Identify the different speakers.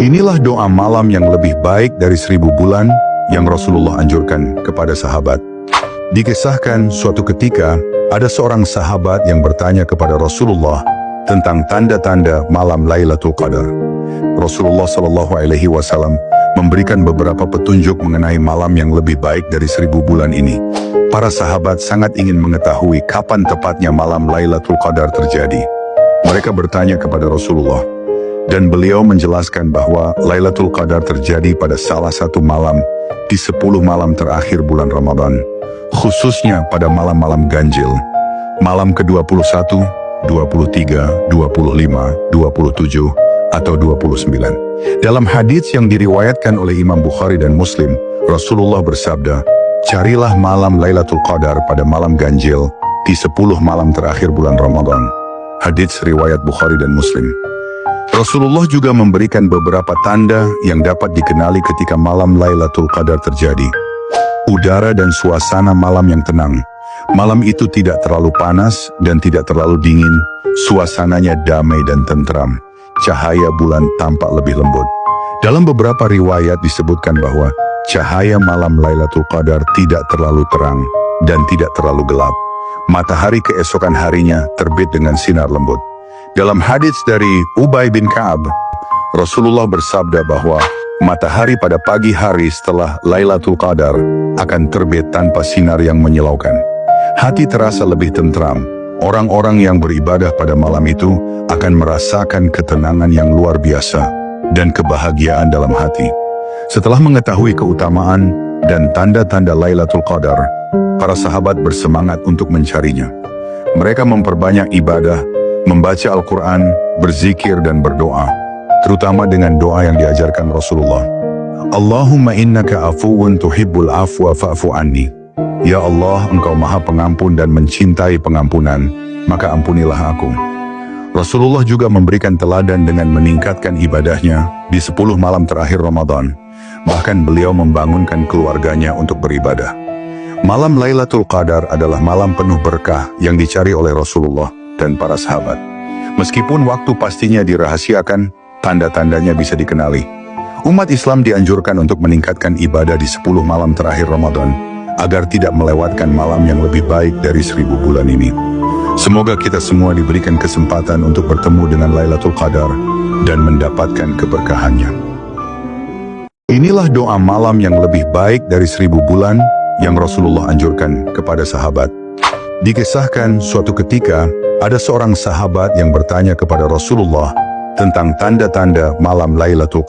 Speaker 1: Inilah doa malam yang lebih baik dari 1000 bulan yang Rasulullah anjurkan kepada sahabat. Dikisahkan suatu ketika ada seorang sahabat yang bertanya kepada Rasulullah tentang tanda-tanda malam Lailatul Qadar. Rasulullah SAW memberikan beberapa petunjuk mengenai malam yang lebih baik dari 1000 bulan ini. Para sahabat sangat ingin mengetahui kapan tepatnya malam Lailatul Qadar terjadi. Mereka bertanya kepada Rasulullah, dan beliau menjelaskan bahwa Lailatul Qadar terjadi pada salah satu malam di 10 malam terakhir bulan Ramadan, khususnya pada malam-malam ganjil, malam ke-21, 23, 25, 27, atau 29. Dalam hadits yang diriwayatkan oleh Imam Bukhari dan Muslim, Rasulullah bersabda, "Carilah malam Lailatul Qadar pada malam ganjil di 10 malam terakhir bulan Ramadan." Hadits riwayat Bukhari dan Muslim. Rasulullah juga memberikan beberapa tanda yang dapat dikenali ketika malam Lailatul Qadar terjadi. Udara dan suasana malam yang tenang. Malam itu tidak terlalu panas dan tidak terlalu dingin. Suasananya damai dan tentram. Cahaya bulan tampak lebih lembut. Dalam beberapa riwayat disebutkan bahwa cahaya malam Lailatul Qadar tidak terlalu terang dan tidak terlalu gelap. Matahari keesokan harinya terbit dengan sinar lembut. Dalam hadits dari Ubay bin Ka'ab, Rasulullah bersabda bahwa matahari pada pagi hari setelah Lailatul Qadar akan terbit tanpa sinar yang menyilaukan. Hati terasa lebih tentram. Orang-orang yang beribadah pada malam itu akan merasakan ketenangan yang luar biasa dan kebahagiaan dalam hati. Setelah mengetahui keutamaan dan tanda-tanda Lailatul Qadar, para sahabat bersemangat untuk mencarinya. Mereka memperbanyak ibadah, membaca Al-Quran, berzikir dan berdoa, terutama dengan doa yang diajarkan Rasulullah. Allahumma innaka afuwun tuhibbul afwa fa'fu anni. Ya Allah, Engkau maha pengampun dan mencintai pengampunan, maka ampunilah aku. Rasulullah juga memberikan teladan dengan meningkatkan ibadahnya di 10 malam terakhir Ramadan. Bahkan beliau membangunkan keluarganya untuk beribadah. Malam Lailatul Qadar adalah malam penuh berkah yang dicari oleh Rasulullah dan para sahabat. Meskipun waktu pastinya dirahasiakan, tanda-tandanya bisa dikenali. Umat Islam dianjurkan untuk meningkatkan ibadah di 10 malam terakhir Ramadan, agar tidak melewatkan malam yang lebih baik dari 1000 bulan ini. Semoga kita semua diberikan kesempatan untuk bertemu dengan Lailatul Qadar dan mendapatkan keberkahannya. Inilah doa malam yang lebih baik dari 1000 bulan yang Rasulullah anjurkan kepada sahabat. Dikisahkan suatu ketika ada seorang sahabat yang bertanya kepada Rasulullah tentang tanda-tanda malam Lailatul Qadar.